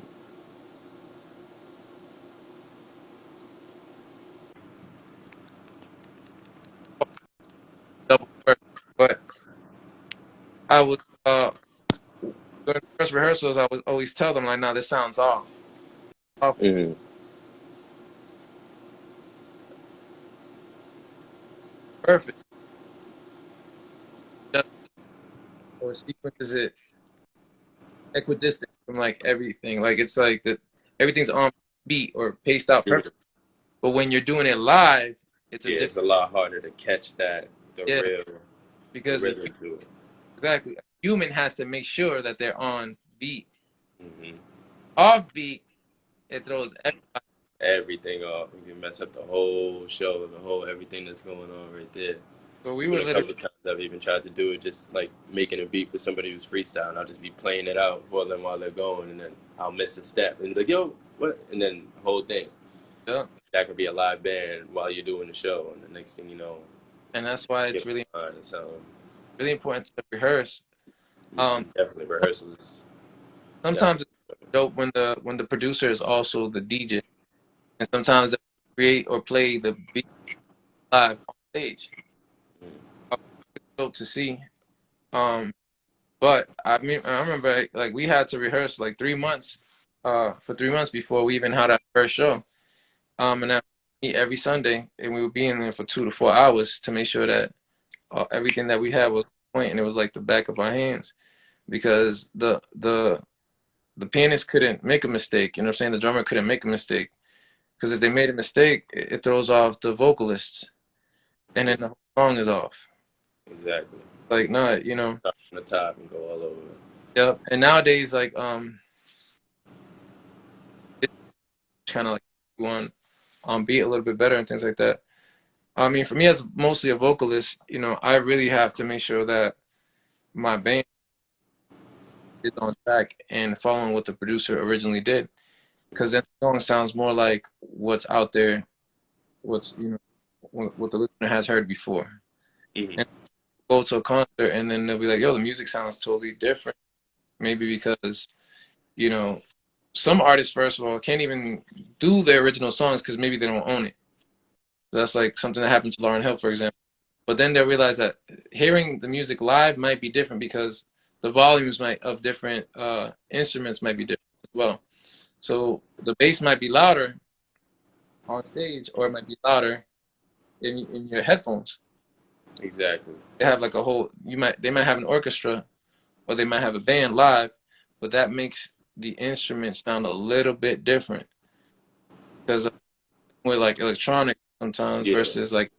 Double work. But I would during the first rehearsals I would always tell them like, nah, this sounds off. Off Hmm. perfect. Just or sequences it equidistant from like everything. Like it's like that everything's on beat or paced out Yeah. perfect. But when you're doing it live, it's a Yeah, different it's a lot harder to catch the yeah real the because rhythm to it. exactly a human has to make sure that they're on beat. Hmm. off beat, it throws everything off. You can mess up the whole show, the whole everything that's going on right there. So we It's were been a literally, couple of times I've even tried to do it, just like making a beat for somebody who's freestyling. I'll just be playing it out for them while they're going, and then I'll miss a step and be like, "Yo, what?" And then the whole thing. yeah. That could be a live band while you're doing the show, and the next thing you know, And that's why get it's really, on and so really important to rehearse. definitely rehearsals. Sometimes Definitely. it's dope when the producer is also the DJ, and sometimes they create or play the beat live on stage. It's dope to see. Um, but I mean, I remember like we had to rehearse like 3 months, for 3 months before we even had our first show. And that meet every Sunday, and we would be in there for 2 to 4 hours to make sure that everything that we had was on point, and it was like the back of our hands, because the pianist couldn't make a mistake. You know what I'm saying? The drummer couldn't make a mistake, because if they made a mistake, it throws off the vocalists, and then the whole song is off. Exactly. Like, no, you know. Start from the top and go all over. Yep. And nowadays, like, it's kind of like going on beat a little bit better and things like that. I mean, for me as mostly a vocalist, you know, I really have to make sure that my band is on track and following what the producer originally did, because then the song sounds more like what's out there, what's, you know, what the listener has heard before. Mm-hmm. And go to a concert and then they'll be like, yo, the music sounds totally different. Maybe because, you know, some artists, first of all, can't even do their original songs because maybe they don't own it. So that's like something that happened to Lauryn Hill, for example. But then they'll realize that hearing the music live might be different because the volumes might of different instruments might be different as well. So the bass might be louder on stage, or it might be louder in your headphones. Exactly. They have like a whole, they might have an orchestra, or they might have a band live, but that makes the instrument sound a little bit different, because with like electronic sometimes Yeah. versus like,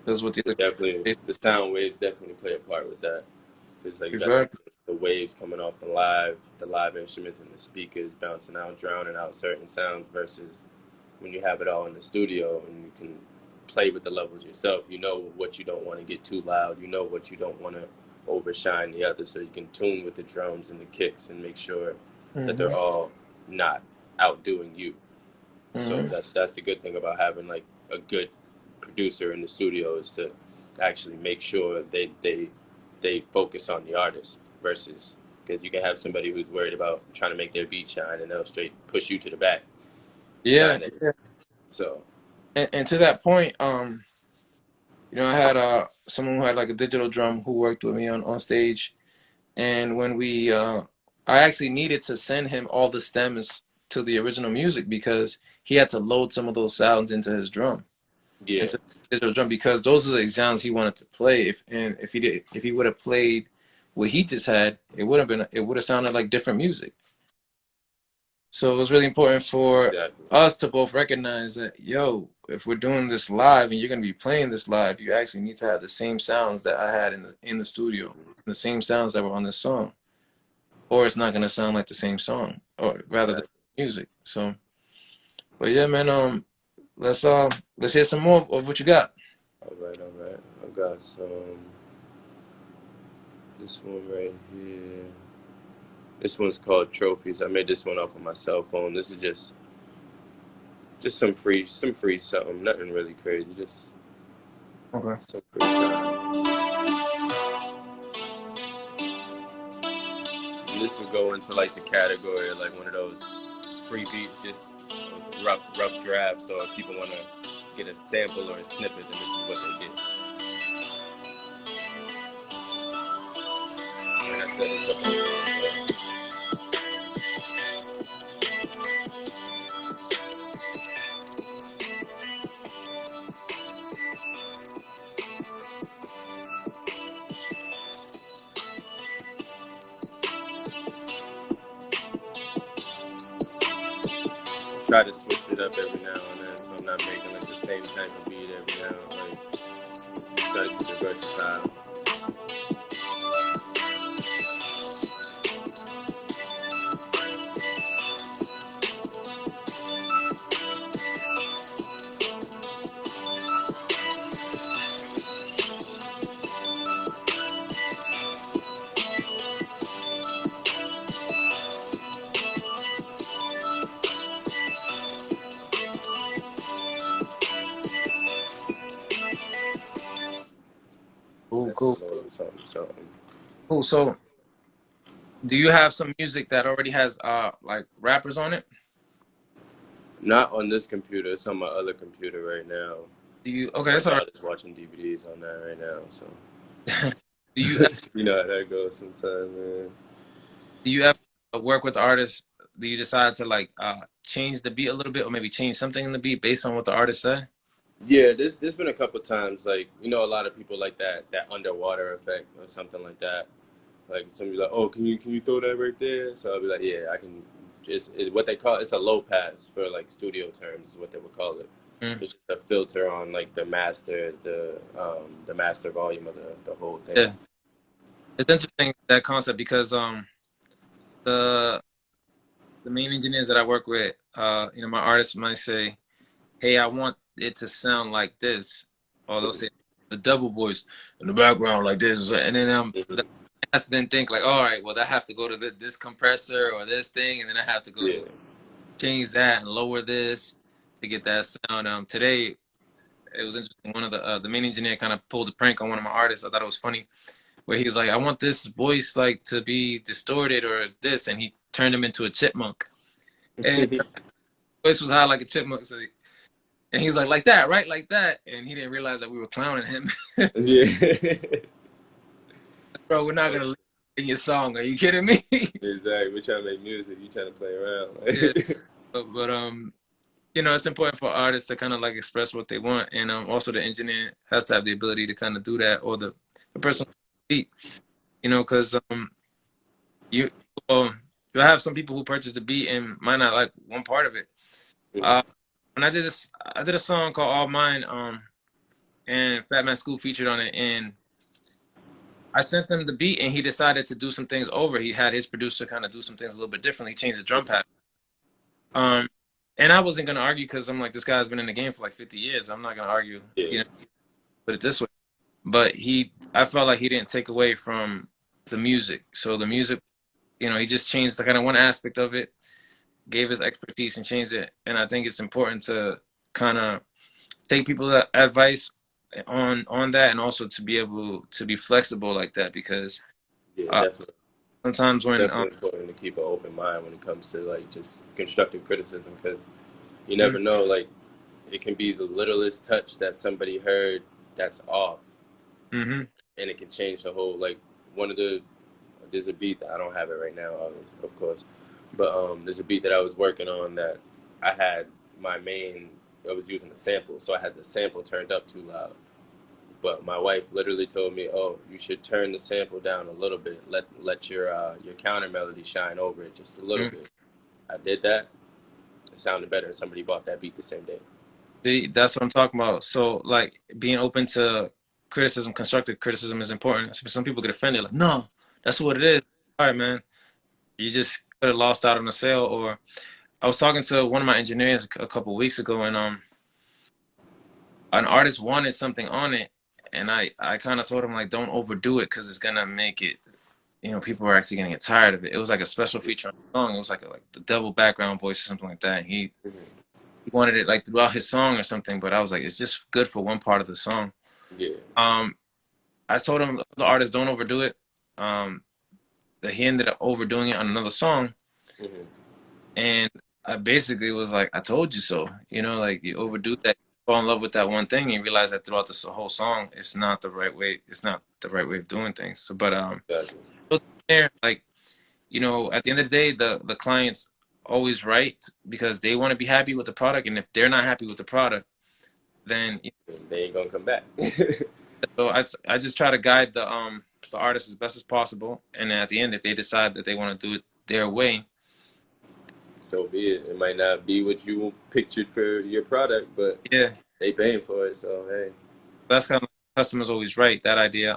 because with the Definitely, the sound waves definitely play a part with that. Because like you got exactly. the waves coming off the live instruments and the speakers bouncing out, drowning out certain sounds versus when you have it all in the studio and you can play with the levels yourself. You know what you don't want to get too loud. You know what you don't want to overshine the other, so you can tune with the drums and the kicks and make sure that they're all not outdoing you. So that's the good thing about having like a good producer in the studio, is to actually make sure they focus on the artist, versus, because you can have somebody who's worried about trying to make their beat shine and they'll straight push you to the back. Yeah, Kinda. yeah. So And to that point, you know, I had someone who had like a digital drum who worked with me on stage, and when we I actually needed to send him all the stems to the original music because he had to load some of those sounds into his drum, yeah, into the digital drum, because those are the sounds he wanted to play. If he would have played what he just had, it would have sounded like different music. So it was really important for exactly. us to both recognize that, yo, if we're doing this live and you're gonna be playing this live, you actually need to have the same sounds that I had in the studio, the same sounds that were on this song, or it's not gonna sound like the same song, or rather the Exactly. music. So, but yeah, man, let's hear some more of what you got. All right, all right. I've got some. This one right here. This one's called Trophies. I made this one off of my cell phone. This is just some free something. Nothing really crazy. Just Okay. some free time. And this would go into like the category of like one of those free beats, just rough draft. So if people want to get a sample or a snippet, then this is what they get. And I said a couple of times, try to switch it up every now and then, so I'm not making like the same type of beat every now and then. Like, try to keep it versatile. something. Cool. So, do you have some music that already has like rappers on it? Not on this computer. It's on my other computer right now. Do you? Okay, My that's all right. daughter's watching DVDs on that right now, so Do you you know how that goes sometimes, man. do you ever work with artists? Do you decide to like change the beat a little bit, or maybe change something in the beat based on what the artist said? Yeah, there's been a couple times like a lot of people like that underwater effect or something like that. Like somebody like, oh, can you throw that right there? So I'll be like, yeah, I can. What they call it's a low pass for like studio terms is what they would call it. Mm. It's just a filter on like the master volume of the whole thing. Yeah, it's interesting that concept because the the main engineers that I work with, my artists might say, "Hey, I want it to sound like this," or they'll say the double voice in the background like this, and then Mhm. the has to then think like, "All right, well, I have to go to this compressor or this thing, and then I have to go Yeah, to change that and lower this to get that sound." Today it was interesting. One of the main engineer kind of pulled a prank on one of my artists. I thought it was funny, where he was like, "I want this voice like to be distorted or this," and he turned him into a chipmunk, and the voice was high like a chipmunk. So, and he was like that, right, like that, and he didn't realize that we were clowning him. yeah. Bro, we're not gonna in your song. Are you kidding me? Exactly. We're trying to make music. You trying to play Yeah, around. but it's important for artists to kind of like express what they want, and also the engineer has to have the ability to kind of do that, or the person beat, because you you'll have some people who purchase the beat and might not like one part of it. Uh, when I did a song called All Mine, and Fat Man Scoop featured on it, and I sent him the beat, and he decided to do some things over. He had his producer kind of do some things a little bit differently, change the drum pattern. Um, and I wasn't gonna argue because I'm like, this guy's been in the game for like 50 years. I'm not gonna argue, Yeah, put it this way. But I felt like he didn't take away from the music. So the music, he just changed the kind of one aspect of it, gave his expertise and changed it. And I think it's important to kind of take people's advice on that, and also to be able to be flexible like that, because yeah, uh, definitely. sometimes when Definitely important to keep an open mind when it comes to like just constructive criticism because you mm, never know. Like it can be the littlest touch that somebody heard that's off, mhm. and it can change the whole. Like one of the there's a beat that I don't have it right now, of course, but there's a beat that I was working on that I had my main. I was using a sample, so I had the sample turned up too loud. But my wife literally told me, "Oh, you should turn the sample down a little bit. Let your counter melody shine over it just a little Mm. bit." I did that. It sounded better, and somebody bought that beat the same day. See, that's what I'm talking about. So like being open to criticism, constructive criticism is important. Some people get offended, like, no, that's what it is. All right, man. You just could have lost out on the sale. Or I was talking to one of my engineers a couple of weeks ago, and an artist wanted something on it, and I kind of told him like, don't overdo it because it's gonna make it. People are actually gonna get tired of it. It was like a special feature on the song. It was like the double background voice or something like that. Mm-hmm. He wanted it like throughout his song or something, but I was like, it's just good for one part of the song. Yeah. Um, I told him the artist don't overdo it. Um, that he ended up overdoing it on another song, Mm-hmm. and I basically was like, I told you so. Like you overdo that, you fall in love with that one thing, and you realize that throughout this whole song, it's not the right way. It's not the right way of doing things. So, but Gotcha. so there, like at the end of the day, the client's always right because they want to be happy with the product, and if they're not happy with the product, then And they ain't gonna come back. so I just try to guide the artist as best as possible, and then at the end, if they decide that they want to do it their way, So be it. It might not be what you pictured for your product, but yeah, they paying for it. So hey. that's kind of customers always right, that idea.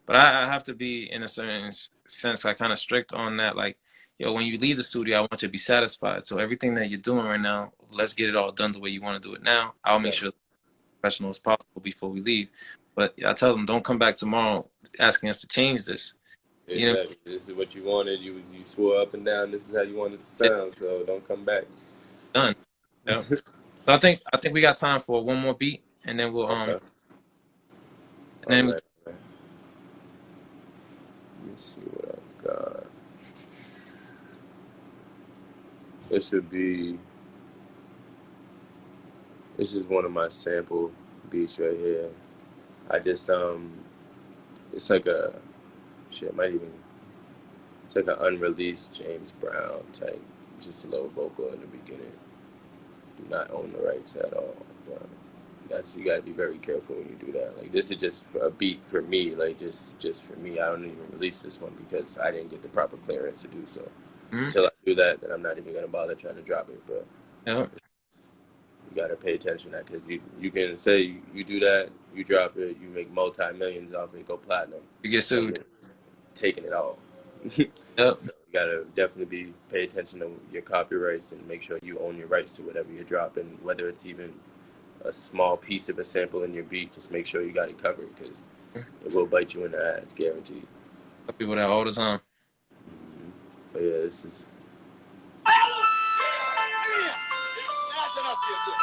But I have to be in a certain sense like kind of strict on that. Like, when you leave the studio, I want you to be satisfied. So everything that you're doing right now, let's get it all done the way you want to do it now. I'll make Gotcha. sure professional as possible before we leave. But I tell them, don't come back tomorrow asking us to change this. You know, Exactly. This is what you wanted. You swore up and down. This is how you wanted it to it's sound. So don't come back. done. Yeah. So I think we got time for one more beat, and then we'll Okay. and All then right. Let's see what I got. This would be. This is one of my sample beats right here. I just it's like a shit. Might even. It's like an unreleased James Brown type. Just a little vocal in the beginning. Do not own the rights at all. But you gotta be very careful when you do that. Like this is just a beat for me. Like just for me. I don't even release this one because I didn't get the proper clearance to do so. Until I do that, then I'm not even gonna bother trying to drop it. But you gotta pay attention to that because you can say you do that, you drop it, you make multi-millions off it, go platinum. You get sued. Taking it all. Yep. So you gotta definitely pay attention to your copyrights and make sure you own your rights to whatever you're dropping, whether it's even a small piece of a sample in your beat. Just make sure you got it covered because it will bite you in the ass, guaranteed. I people that all the time. But yeah, this is. I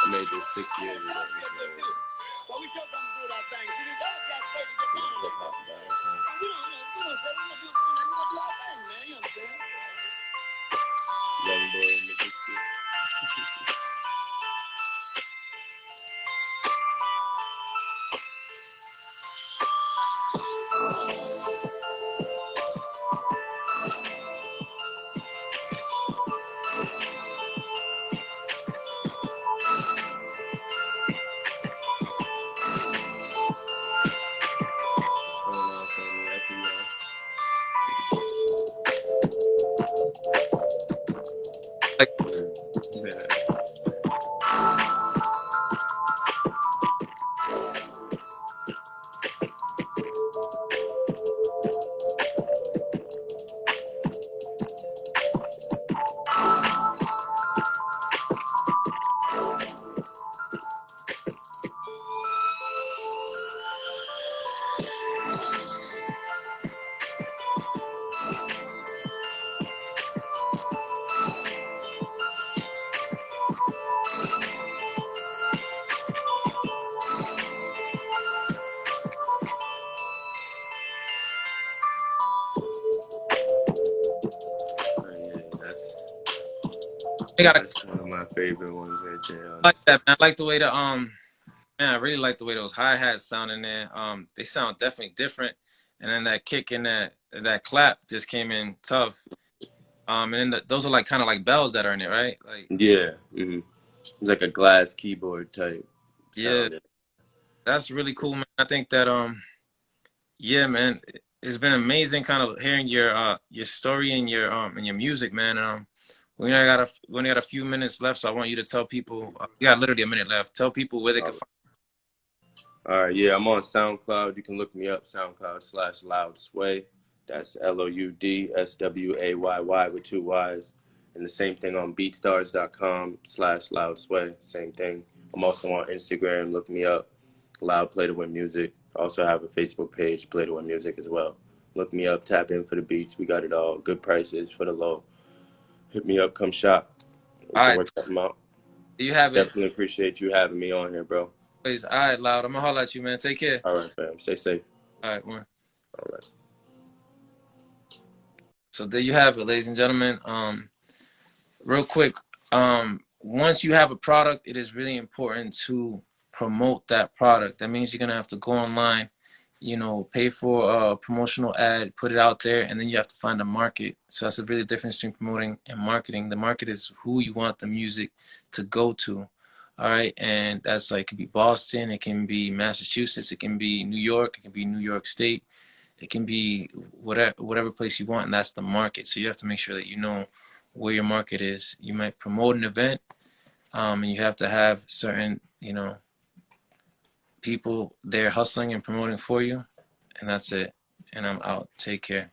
made this 6 years ago. Well, we sure come through that thing. See, the dog got supposed to get down with it. We don't say we're gonna do our thing, man. You understand? Young boy in the picture. Like, That's one of my favorite ones right there. I like that, man. I like the way the man, I really like the way those hi-hats sound in there. They sound definitely different. And then that kick and that clap just came in tough. And then those are like kind of like bells that are in it, right? Like yeah, it's like a glass keyboard type sound. Yeah, that's really cool, man. I think that yeah, man, it's been amazing kind of hearing your story and your music, man. We only got a few minutes left, so I want you to tell people. We got literally a minute left. Tell people where they can find. All right, yeah, I'm on SoundCloud. You can look me up, SoundCloud/LoudeSway. That's LOUDSWAYY with 2 Y's. And the same thing on BeatStars.com/LoudeSway. Same thing. I'm also on Instagram. Look me up, Loud Play to Win Music. Also have a Facebook page, Play to Win Music as well. Look me up, tap in for the beats. We got it all. Good prices for the low. Hit me up, come shop. We can work something out. You have it. Definitely appreciate you having me on here, bro. Please. All right, Loud. I'm gonna holler at you, man. Take care. All right, fam. Stay safe. All right, man. All right. So there you have it, ladies and gentlemen. Real quick, once you have a product, it is really important to promote that product. That means you're gonna have to go online, pay for a promotional ad, put it out there, and then you have to find a market. So that's a really difference between promoting and marketing. The market is who you want the music to go to. All right, and that's like, it can be Boston, it can be Massachusetts, it can be New York, it can be New York State, it can be whatever place you want, and that's the market. So you have to make sure that you know where your market is. You might promote an event, and you have to have certain, people there hustling and promoting for you, and that's it. And I'm out. Take care.